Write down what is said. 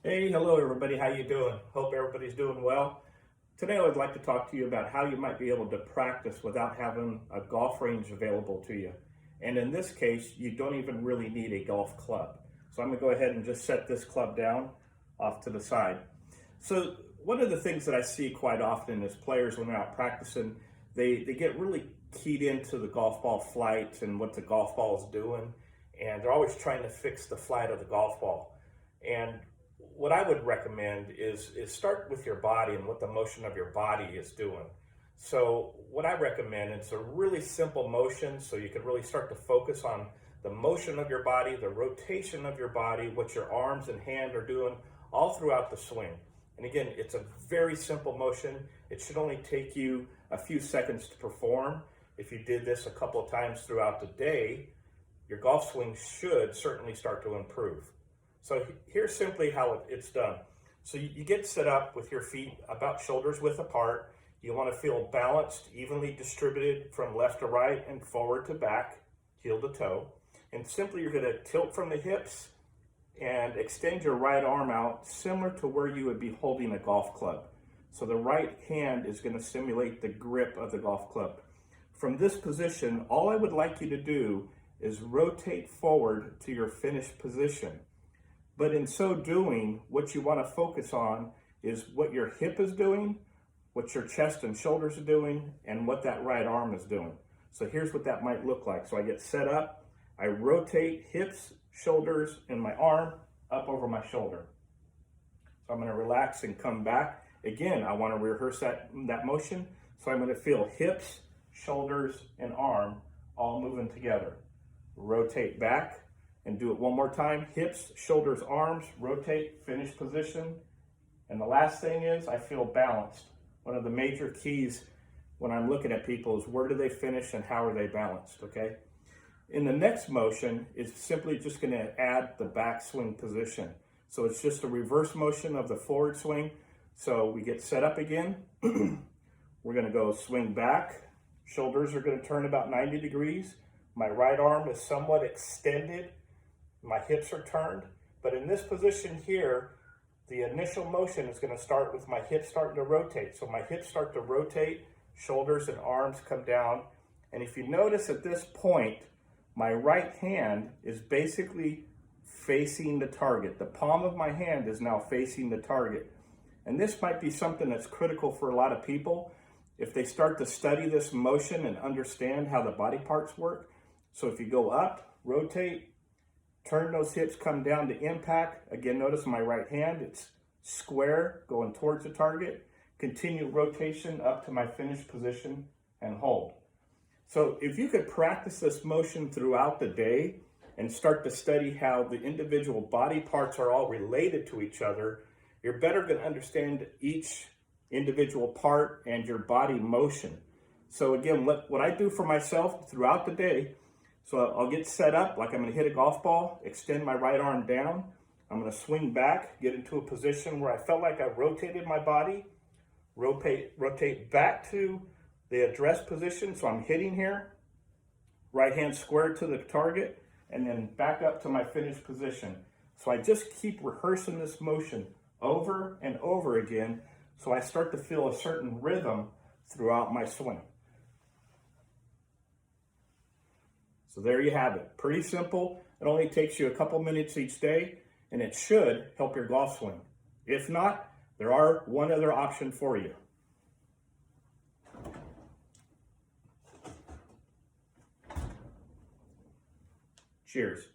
Hey, hello everybody. How you doing? Hope everybody's doing well. Today I would like to talk to you about how you might be able to practice without having a golf range available to you. And in this case, you don't even really need a golf club. So I'm going to go ahead and just set this club down off to the side. So one of the things that I see quite often is players when they're out practicing, they get really keyed into the golf ball flight and what the golf ball is doing. And they're always trying to fix the flight of the golf ball. And what I would recommend is start with your body and what the motion of your body is doing. So what I recommend, it's a really simple motion, so you can really start to focus on the motion of your body, the rotation of your body, what your arms and hand are doing all throughout the swing. And again, it's a very simple motion. It should only take you a few seconds to perform. If you did this a couple of times throughout the day, your golf swing should certainly start to improve. So here's simply how it's done. So you get set up with your feet about shoulders width apart. You want to feel balanced, evenly distributed from left to right and forward to back, heel to toe. And simply you're going to tilt from the hips and extend your right arm out similar to where you would be holding a golf club. So the right hand is going to simulate the grip of the golf club. From this position, all I would like you to do is rotate forward to your finished position. But in so doing, what you want to focus on is what your hip is doing, what your chest and shoulders are doing, and what that right arm is doing. So here's what that might look like. So I get set up, I rotate hips, shoulders, and my arm up over my shoulder. So I'm going to relax and come back. Again, I want to rehearse that motion. So I'm going to feel hips, shoulders, and arm all moving together. Rotate back. And do it one more time. Hips, shoulders, arms, rotate, finish position. And the last thing is I feel balanced. One of the major keys when I'm looking at people is where do they finish and how are they balanced, okay? In the next motion, it's simply just going to add the back swing position. So it's just a reverse motion of the forward swing. So we get set up again. We're going to go swing back. Shoulders are going to turn about 90 degrees. My right arm is somewhat extended. My hips are turned, but in this position here, the initial motion is going to start with my hips starting to rotate. So my hips start to rotate, shoulders and arms come down. And if you notice at this point, my right hand is basically facing the target. The palm of my hand is now facing the target. And this might be something that's critical for a lot of people if they start to study this motion and understand how the body parts work. So if you go up, rotate, turn those hips, come down to impact. Again, notice my right hand, it's square, going towards the target. Continue rotation up to my finished position and hold. So if you could practice this motion throughout the day and start to study how the individual body parts are all related to each other, you're better going to understand each individual part and your body motion. So again, what I do for myself throughout the day, so I'll get set up like I'm going to hit a golf ball, extend my right arm down. I'm going to swing back, get into a position where I felt like I rotated my body, rotate back to the address position. So I'm hitting here, right hand square to the target, and then back up to my finished position. So I just keep rehearsing this motion over and over again so I start to feel a certain rhythm throughout my swing. So there you have it. Pretty simple. It only takes you a couple minutes each day, and it should help your golf swing. If not, there are one other option for you. Cheers.